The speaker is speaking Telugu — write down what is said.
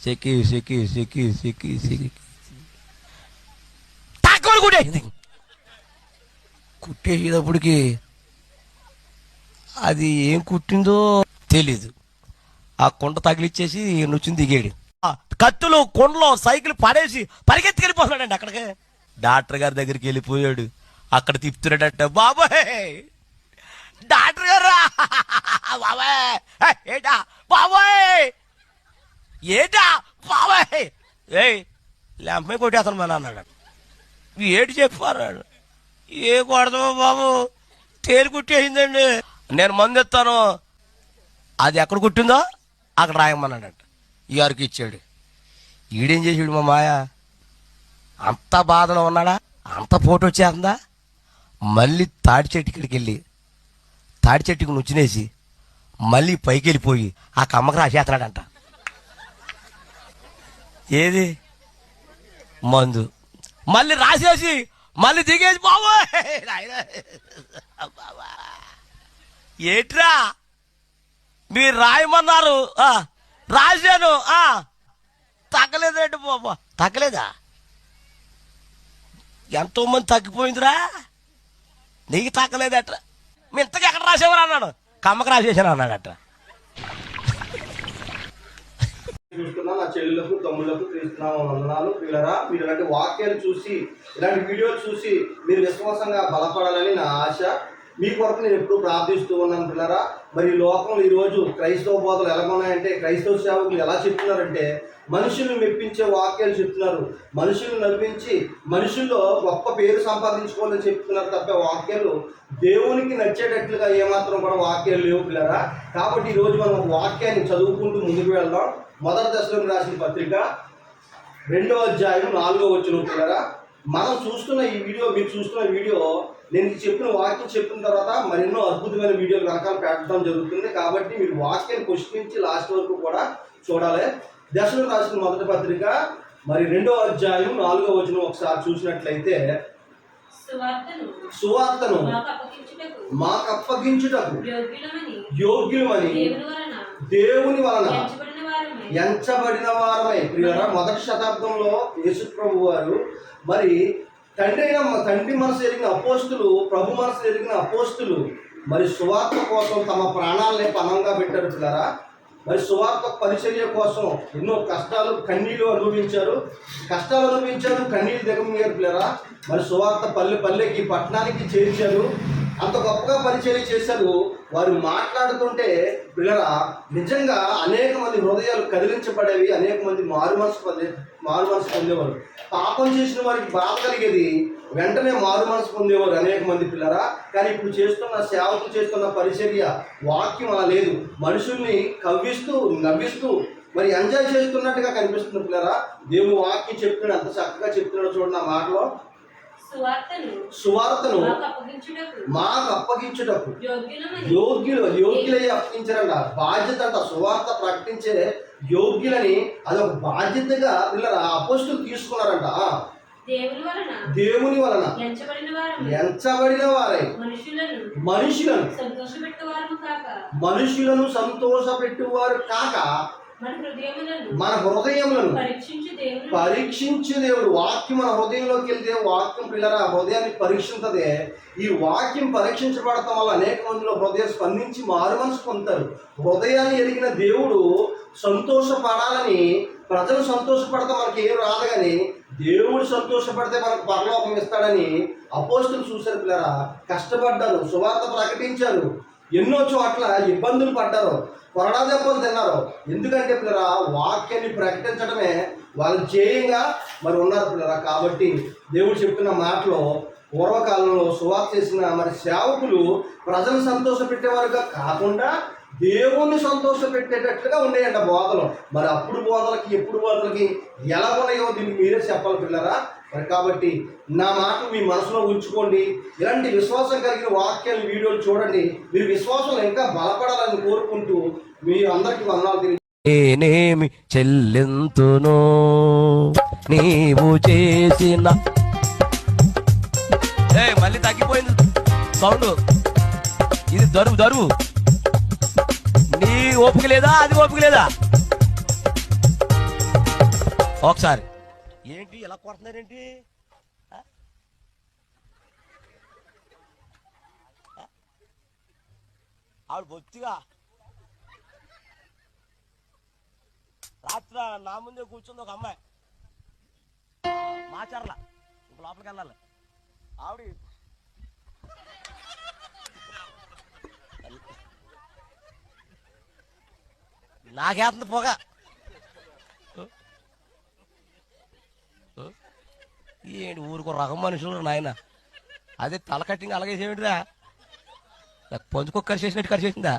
సెక్కి సెక్కి సెక్కి సెక్కి సెక్కి తాకలు కుట్టేసింది. కుట్టేసేటప్పటికి అది ఏం కుట్టిందో తెలీదు. ఆ కుండ తగిలిచ్చేసి నుచ్చుని దిగాడు. కత్తులు కుండలో సైకిల్ పడేసి పరిగెత్తుకెళ్ళిపోతున్నాడండి అక్కడికి. డాక్టర్ గారి దగ్గరికి వెళ్ళిపోయాడు. అక్కడ తిప్పుతున్నాడంట. బాబాయ్ డాక్టర్ గారు, బాబాయ్ ఏటా బాబాయ్, ఏటా బాబాయ్, లేంపై కొట్టేస్తాను మన అన్నాడు. ఏటి చెప్పారు? ఏ కొడదామో బాబు, తేలి కుట్టేసిందండి. నేను మందు ఇస్తాను, అది ఎక్కడ కుట్టిందో అక్కడ రాయమన్నాడంట. ఈఆర్కి ఇచ్చాడు. ఈడేం చేసాడు మా మాయ, అంత బాధలో ఉన్నాడా, అంత ఫోటో వచ్చేస్తుందా, మళ్ళీ తాడి చెట్టుకి వెళ్ళి తాడి చెట్టుకి నుచ్చినేసి మళ్ళీ పైకి వెళ్ళిపోయి ఆ కమ్మకి రాసేస్తున్నాడంట. ఏది మందు మళ్ళీ రాసేసి మళ్ళీ దిగేసి బాబా ఏట్రా మీరు రాయమన్నారు, రాశాను, తగ్గలేదేంటి బాబా? తగ్గలేదా? ఎంతో మంది తగ్గిపోయిందిరా, నీకు తగ్గలేదట. మీ ఇంతకు ఎక్కడ రాసేవారు అన్నాడు. కమ్మకి రాసేసాను అన్నాడట. చూస్తున్నా నా చెల్లెలకు తమ్ముళ్లకు క్రీస్తునామ వందనాలు. పిల్లరా, మీరు ఇలాంటి వాక్యాలు చూసి ఇలాంటి వీడియోలు చూసి మీరు విశ్వాసంగా బలపడాలని నా ఆశ. మీ కొరకు నేను ఎప్పుడు ప్రార్థిస్తూ ఉన్నాను పిల్లరా. మరి ఈ లోకంలో ఈరోజు క్రైస్తవ బోధలు ఎలా ఉన్నాయంటే, క్రైస్తవ సేవకులు ఎలా చెప్తున్నారంటే మనుషులను మెప్పించే వాక్యాలు చెప్తున్నారు, మనుషులను నవ్వించి మనుషుల్లో గొప్ప పేరు సంపాదించుకోవాలని చెప్తున్నారు తప్ప వాక్యాలు దేవునికి నచ్చేటట్లుగా ఏమాత్రం కూడా వాక్యాలు లేవు పిల్లరా. కాబట్టి ఈరోజు మనం వాక్యాన్ని చదువుకుంటూ ముందుకు వెళ్దాం. మొదటి దశలోకి రాసిన పత్రిక 2వ అధ్యాయం 4వ వచనం పిల్లరా. మనం చూస్తున్న ఈ వీడియో, మీరు చూస్తున్న వీడియో, నేను చెప్పిన వాక్యం చెప్పిన తర్వాత మరెన్నో అద్భుతమైన వీడియోలు వెనకాల పెట్టడం జరుగుతుంది. కాబట్టి మీరు వాక్యాన్ని ఫస్ట్ నుంచి లాస్ట్ వరకు కూడా చూడాలి. దశలో రాసిన మొదటి పత్రిక మరి 2వ అధ్యాయం 4వ వచనం ఒకసారి చూసినట్లయితే, సువార్తను మాకు అప్పగించుటకు యోగ్యులమని దేవుని వలన ఎంచబడిన వారమై. ప్రియరా, మొదటి శతాబ్దంలో యేసు ప్రభు వారు మరి తండ్రి మనసు ఎరిగిన అపోస్తులు, ప్రభు మనసు ఎరిగిన అపోస్తులు మరి సువార్త కోసం తమ ప్రాణాలనే పణంగా పెట్టారు పిల్లరా. మరి సువార్త పరిచర్య కోసం ఎన్నో కష్టాలు, కన్నీళ్లు అనుభవించారు, కన్నీళ్లు దిగమింగారు పిల్లరా. మరి సువార్త పల్లెకి పట్టణానికి చేర్చారు, అంత గొప్పగా పరిచర్య చేశారు. వారు మాట్లాడుతుంటే పిల్లరా నిజంగా అనేక మంది హృదయాలు కదిలించబడేవి, అనేక మంది మారు మనసు పొందేవారు. పాపం చేసిన వారికి బాధ కలిగేది, వెంటనే మారు మనసు పొందేవారు అనేక మంది పిల్లరా. కానీ ఇప్పుడు చేస్తున్న సేవకులు చేస్తున్న పరిచర్య వాక్యం అలా లేదు. మనుషుల్ని కవ్విస్తూ నవ్విస్తూ మరి ఎంజాయ్ చేస్తున్నట్టుగా కనిపిస్తుంది పిల్లరా. దేవుని వాక్యం చెప్తున్నాడు, అంత చక్కగా చెప్తున్నాడు. చూడండి ఆ మాటలో, సువార్తను మాకు అప్పగించుటకు యోగ్యులై అప్పగించారంట. బాధ్యత అంట, సువార్త ప్రకటించే యోగ్యులని అదొక బాధ్యతగా పిల్లరా అపోస్తులు తీసుకున్నారంట. దేవుని వలన ఎంచబడిన వారై మనుషులను సంతోషపెట్టువారు కాక మన హృదయములను పరీక్షించు దేవుడు. వాక్యం మన హృదయంలోకి వెళ్తే వాక్యం పిల్లరా హృదయాన్ని పరీక్షించదే. ఈ వాక్యం పరీక్షించబడటం వల్ల అనేక మందిలో హృదయం స్పందించి మారు మనసు పొందుతారు. హృదయాన్ని ఎరిగిన దేవుడు సంతోషపడాలని, ప్రజలు సంతోషపడితే మనకి ఏం రాదు, కానీ దేవుడు సంతోషపడితే మనకు పరలోకం ఇస్తాడని అపోస్తులు చూశారు పిల్లరా. కష్టపడ్డారు, సువార్త ప్రకటించారు, ఎన్నో చోట్ల ఇబ్బందులు పడ్డారు, కొరడా దెబ్బలు తిన్నారు. ఎందుకంటే పిల్లరా వాక్యాన్ని ప్రకటించడమే వాళ్ళ ధ్యేయంగా మరి ఉన్నారు పిల్లరా. కాబట్టి దేవుడు చెప్పిన మాటలో పూర్వకాలంలో సువార్త చేసిన మరి సేవకులు ప్రజలు సంతోష పెట్టేవారుగా కాకుండా దేవుణ్ణి సంతోష పెట్టేటట్లుగా ఉండేయంట బోధలు. మరి అప్పుడు బోధలకి ఎప్పుడు బోధలకి ఎలా ఉన్నాయో దీన్ని మీరే చెప్పాలి పిల్లరా. మరి కాబట్టి నా మాటలు మీ మనసులో ఉంచుకోండి. ఇలాంటి విశ్వాసం కలిగిన వాక్యాలు, వీడియోలు చూడండి. మీరు విశ్వాసంలో ఇంకా బలపడాలని కోరుకుంటూ మీ అందరికీ వందనాలు తెలియజేస్తాను. నేనేమి చెల్లింతును నీవు చేసిన, మళ్ళీ తగ్గిపోయింది సౌండ్. ఇది దరువు. నీ ఓపిక లేదా, అది ఓపిక లేదా? ఒకసారి ఏంటి ఇలా కొడుతున్నారేంటి? ఆవిడ బొత్తిగా రాత్రి నా ముందే కూర్చుంది ఒక అమ్మాయి, మాచర్ల, ఇంక లోపలికి వెళ్ళాలి. ఆవిడ నాకేస్తుంది పొగ. ఏంటి ఊరుకో రకం మనుషులు నాయన. అదే తల కట్టింగ్ అలాగేసేమిటిరా, పంచుకొక్క కరిచేసినట్టు కరిచేసిందా?